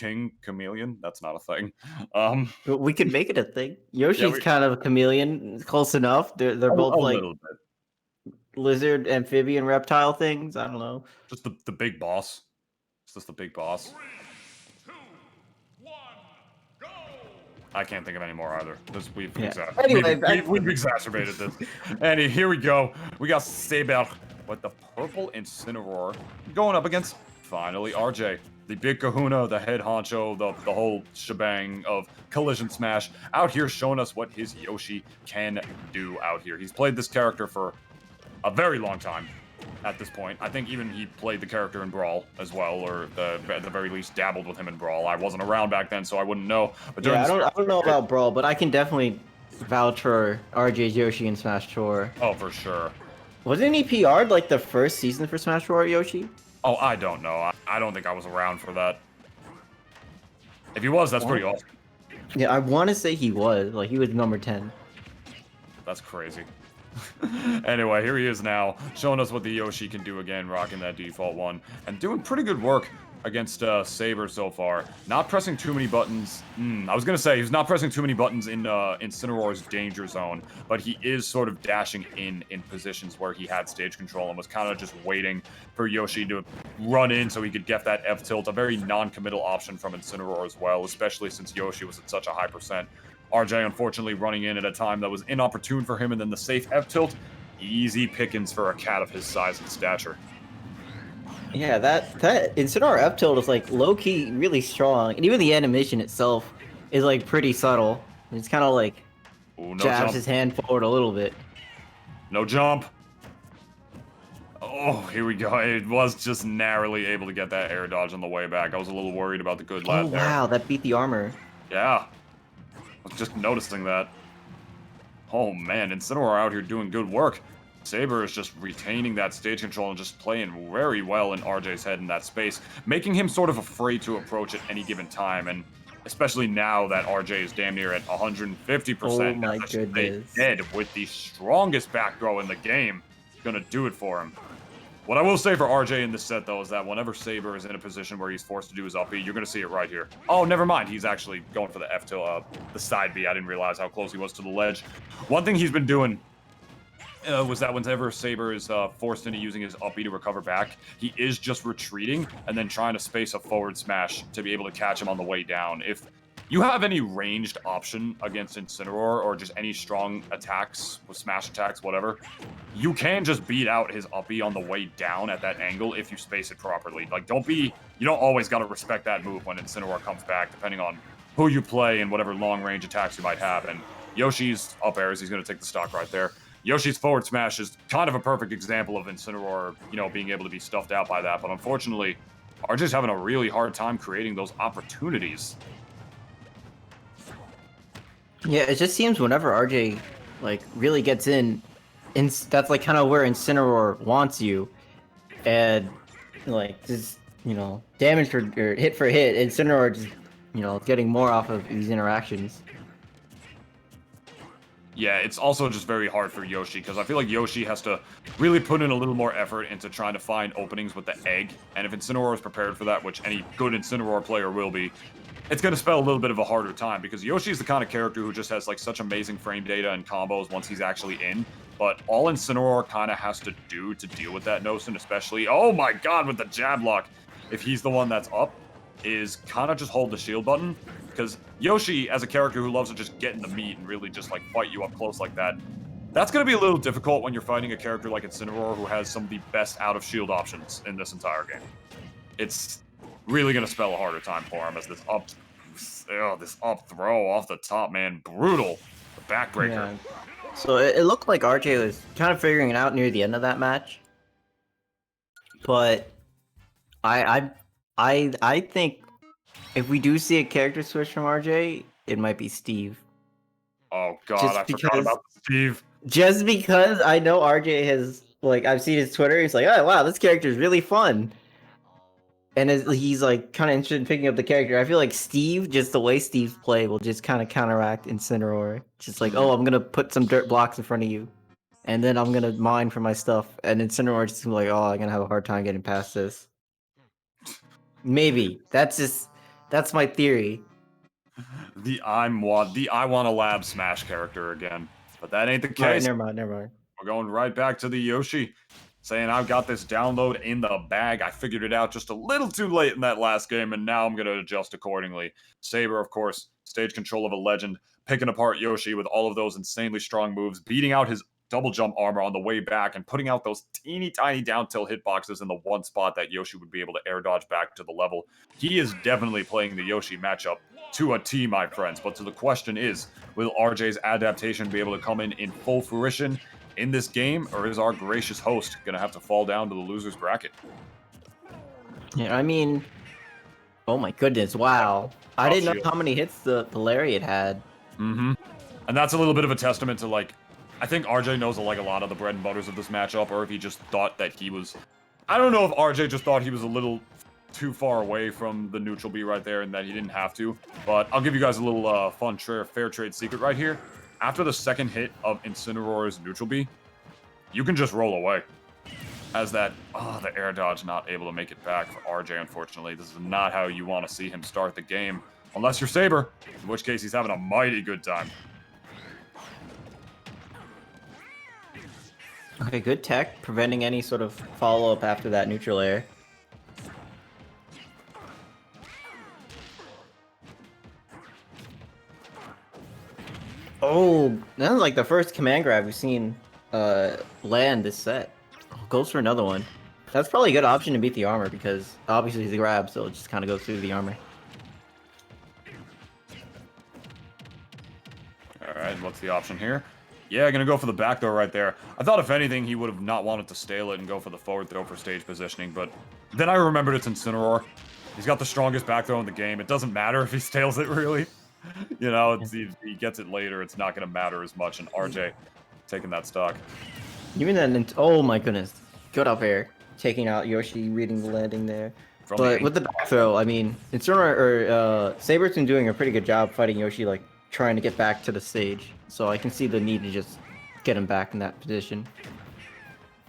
King Chameleon. That's not a thing. But we could make it a thing. Yoshi's kind of a chameleon, close enough. They're both a like little bit. lizard, amphibian, reptile things. I don't know. Just the big boss. It's just the big boss. 3, 2, 1, go! I can't think of any more either. We've exacerbated this. And here we go. We got Saber with the purple Incineroar going up against FinallyRJ, the big kahuna, the head honcho, the whole shebang of Collision Smash, out here showing us what his Yoshi can do out here. He's played this character for a very long time at this point. I think even he played the character in Brawl as well, or at the very least dabbled with him in Brawl. I wasn't around back then, so I wouldn't know. But yeah, I don't know about Brawl, but I can definitely vouch for RJ's Yoshi in Smash Tour. Oh, for sure. Wasn't he PR'd like the first season for Smash Tour, Yoshi? Oh, I don't know. I don't think I was around for that. If he was, that's pretty awesome. Yeah, I want to say he was. Like, he was number 10. That's crazy. Anyway, here he is now, showing us what the Yoshi can do again, rocking that default one, and doing pretty good work against Saber so far. Not pressing too many buttons. I was gonna say he's not pressing too many buttons in Incineroar's danger zone, but he is sort of dashing in positions where he had stage control and was kind of just waiting for Yoshi to run in so he could get that F tilt. A very non-committal option from Incineroar as well, especially since Yoshi was at such a high percent. RJ unfortunately running in at a time that was inopportune for him, and then the safe F tilt. Easy pickings for a cat of his size and stature. Yeah, that Incineroar F tilt is like low-key really strong, and even the animation itself is like pretty subtle. It's kind of like jabs his hand forward a little bit. No jump. Oh, here we go. It was just narrowly able to get that air dodge on the way back. I was a little worried about the good lad there. Oh wow, that beat the armor. Yeah. I was just noticing that. Oh man, Incineroar out here doing good work. Saber is just retaining that stage control and just playing very well in RJ's head in that space, making him sort of afraid to approach at any given time, and especially now that RJ is damn near at 150%. Oh my goodness. Dead with the strongest back throw in the game. Gonna do it for him. What I will say for RJ in this set, though, is that whenever Saber is in a position where he's forced to do his up B, you're going to see it right here. Oh, never mind. He's actually going for the F tilt, the side B. I didn't realize how close he was to the ledge. One thing he's been doing was that whenever Saber is forced into using his up B to recover back, he is just retreating and then trying to space a forward smash to be able to catch him on the way down. If you have any ranged option against Incineroar or just any strong attacks, with smash attacks, whatever, you can just beat out his up B on the way down at that angle if you space it properly. Like, you don't always got to respect that move when Incineroar comes back, depending on who you play and whatever long range attacks you might have. And Yoshi's up airs, he's going to take the stock right there. Yoshi's forward smash is kind of a perfect example of Incineroar, being able to be stuffed out by that. But unfortunately, RJ's having a really hard time creating those opportunities. Yeah, it just seems whenever RJ like really gets in, that's like kind of where Incineroar wants you, and like just damage or hit for hit, Incineroar just getting more off of these interactions. Yeah, it's also just very hard for Yoshi, because I feel like Yoshi has to really put in a little more effort into trying to find openings with the egg, and if Incineroar is prepared for that, which any good Incineroar player will be, it's going to spell a little bit of a harder time, because Yoshi is the kind of character who just has like such amazing frame data and combos once he's actually in, but all Incineroar kind of has to do to deal with that notion, especially, oh my god, with the jab lock, if he's the one that's up, is kind of just hold the shield button, because Yoshi, as a character who loves to just get in the meat and really just like fight you up close like that, that's going to be a little difficult when you're fighting a character like Incineroar who has some of the best out of shield options in this entire game. It's really going to spell a harder time for him as this up throw off the top, man, brutal. The backbreaker. Yeah. So it looked like RJ was kind of figuring it out near the end of that match, but I think if we do see a character switch from RJ, it might be Steve. Oh god, I forgot about Steve. Just because I know RJ has, like, I've seen his Twitter, he's like, oh wow, this character is really fun. And he's like kind of interested in picking up the character. I feel like Steve, just the way Steve's play, will just kind of counteract Incineroar. Just like, oh, I'm gonna put some dirt blocks in front of you, and then I'm gonna mine for my stuff. And Incineroar just like, oh, I'm gonna have a hard time getting past this. Maybe that's just That's my theory. The I want a lab Smash character again, but that ain't the All right, case. never mind, never mind. We're going right back to the Yoshi, saying I've got this download in the bag. I figured it out just a little too late in that last game, and now I'm going to adjust accordingly. Saber, of course, stage control of a legend, picking apart Yoshi with all of those insanely strong moves, beating out his double jump armor on the way back, and putting out those teeny tiny down tilt hitboxes in the one spot that Yoshi would be able to air dodge back to the level. He is definitely playing the Yoshi matchup to a T, my friends. But so the question is, will RJ's adaptation be able to come in full fruition in this game, or is our gracious host going to have to fall down to the loser's bracket? Yeah, I mean, oh my goodness, wow. I didn't know shield. how many hits the Lariat had. Mm-hmm. And that's a little bit of a testament to, like, I think RJ knows, like, a lot of the bread and butters of this matchup, or if he just thought that he was... I don't know if RJ just thought he was a little too far away from the neutral B right there and that he didn't have to, but I'll give you guys a little fun fair trade secret right here. After the second hit of Incineroar's neutral B, you can just roll away. As that, the air dodge not able to make it back for RJ, unfortunately. This is not how you want to see him start the game. Unless you're Saber, in which case he's having a mighty good time. Okay, good tech, preventing any sort of follow-up after that neutral air. Oh, that was like the first command grab we've seen land this set. Goes for another one. That's probably a good option to beat the armor because obviously it's a grab, so it just kind of goes through the armor. Alright, what's the option here? Yeah, gonna go for the back throw right there. I thought if anything he would have not wanted to stale it and go for the forward throw for stage positioning, but then I remembered it's Incineroar. He's got the strongest back throw in the game. It doesn't matter if he stales it, really. You know, he gets it later, it's not gonna matter as much, and RJ taking that stock. Even then, oh my goodness. Good up air. Taking out Yoshi, reading the landing there. From But with the back throw, I mean, Saber's been doing a pretty good job fighting Yoshi, like, trying to get back to the stage. So I can see the need to just get him back in that position.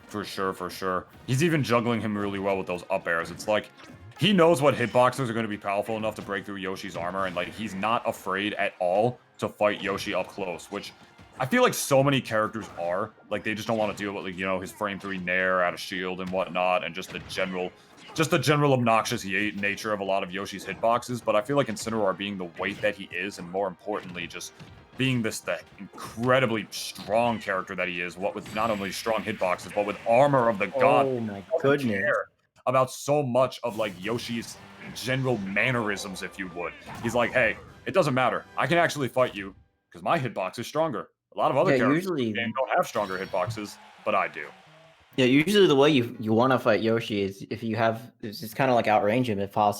For sure, for sure. He's even juggling him really well with those up airs. It's like, he knows what hitboxes are going to be powerful enough to break through Yoshi's armor, and, like, he's not afraid at all to fight Yoshi up close, which I feel like so many characters are. Like, they just don't want to deal with, like, you know, his frame 3 nair out of shield and whatnot, and just the general obnoxious nature of a lot of Yoshi's hitboxes. But I feel like Incineroar, being the weight that he is, and more importantly, just being the incredibly strong character that he is, what with not only strong hitboxes, but with armor of the god. Oh my goodness. About so much of, like, Yoshi's general mannerisms, if you would. He's like, hey, it doesn't matter. I can actually fight you because my hitbox is stronger. A lot of other characters in the game don't have stronger hitboxes, but I do. Yeah, usually the way you want to fight Yoshi is if you have, it's just kind of like outrange him if possible.